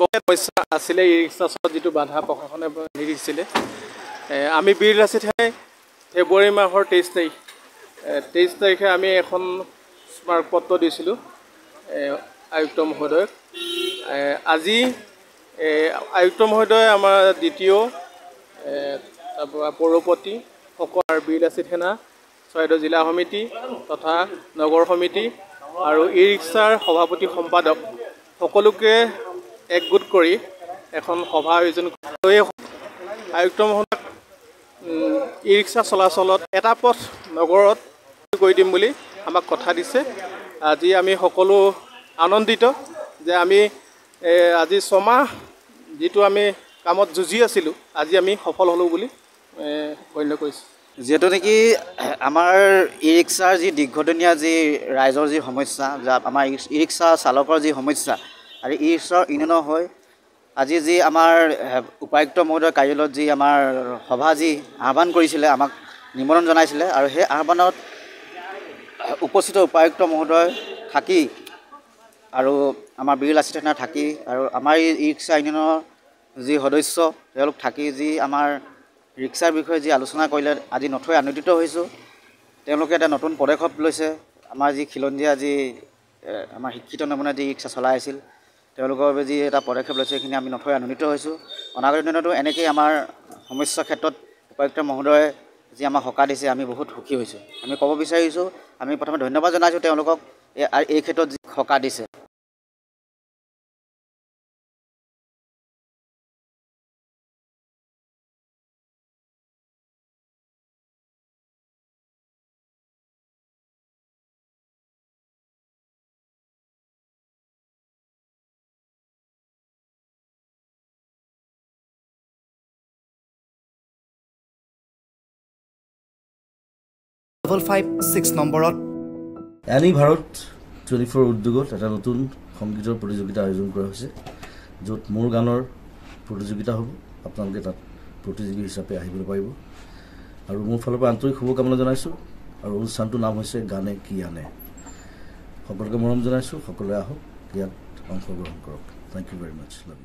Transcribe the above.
সমস্যা আছিলে ই ৰিক্সা চলোৱাত যিটো বাধা প্ৰশাসনে নিদিছিলে আমি বীৰলাচিত ফেব্ৰুৱাৰী মাহৰ 23 তাৰিখে আমি এখন স্মাৰকপত্ৰ দিছিলোঁ আয়ুক্ত মহোদয়ক আজি আয়ুক্ত মহোদয় আমাৰ দ্বিতীয় পৌৰপতি সকল বীৰলাচিত সেনা চৰাইদেউ জিলা সমিতি তথা নগৰ সমিতি আৰু ই ৰিক্সাৰ সভাপতি সম্পাদক সকলোকে একগোট কৰি এখন সভা আয়োজন কৰি আয়ুক্ত মহোদয়ক ই ৰিক্সা চলাচলত এটা পথ নগৰত কৰি দিম বুলি আমাক কথা দিছে আজি আমি সকলো আনন্দিত যে আমি আজি 6 মাহ যেটো আমি কামত যুঁজি আছিলোঁ আজি আমি সফল হলো বুলি গণ্য কৰিছোঁ যেটো নেকি আমাৰ ই ৰিক্সাৰ যি দীৰ্ঘদিনীয়া যি ৰাইজৰ যি সমস্যা আমাৰ ই ৰিক্সা চালকৰ যি সমস্যা আৰু ই ৰিক্সাৰ ইউনিয়নৰ হৈ আজি যি আমাৰ উপায়ুক্ত মহোদয়ৰ কাৰ্যালয়ত যি আমাৰ সভা যি আহ্বান কৰিছিলে আমাক নিমন্ত্ৰণ জনাইছিলে আৰু সেই আহ্বানত উপস্থিত উপায়ুক্ত মহোদয় থাকি আৰু আমাৰ বীৰলাচিত সেনা থাকি আৰু আমাৰ ই ৰিক্সা ইউনিয়নৰ যি সদস্য তেওঁলোক থাকি যি আমাৰ ৰিক্সাৰ বিষয়ে যি আলোচনা কৰিলে আজি নথৈ আনন্দিত হৈছোঁ তেওঁলোকে এটা নতুন পদক্ষেপ লৈছে আমাৰ যি খিলঞ্জীয়া যি আমাৰ শিক্ষিত নমুনা যি ৰিক্সা চলাই আছিল তেওঁলোকৰ যি এটা পদক্ষেপ লৈছে সেইখিনি আমি নথৈ আনন্দিত হৈছোঁ অনাগত দিনতো এনেকৈ আমাৰ সমস্যাৰ ক্ষেত্ৰত উপায়ুক্ত মহোদয়ে যি আমাক সকাহ দিছে আমি বহুত সুখী হৈছোঁ আমি ক'ব বিচাৰিছোঁ আমি প্ৰথমে ধন্যবাদ জনাইছোঁ তেওঁলোকক এই ক্ষেত্ৰত যি সকাহ দিছে Level 5-6 নম্বৰত এনি ভাৰত 24 উদ্যোগত এটা নতুন সংগীতৰ প্ৰতিযোগিতা আয়োজন কৰা হৈছে য'ত মোৰ গানৰ প্ৰতিযোগিতা হ'ব আপোনালোকে তাত প্ৰতিযোগী হিচাপে আহিবলৈ পাৰিব আৰু মোৰ ফালৰ পৰা আন্তৰিক শুভকামনা জনাইছোঁ আৰু অনুষ্ঠানটোৰ নাম হৈছে গানে কি আনে সকলোকে মৰম জনাইছোঁ সকলোৱে আহক ইয়াত অংশগ্ৰহণ কৰক thank you very much love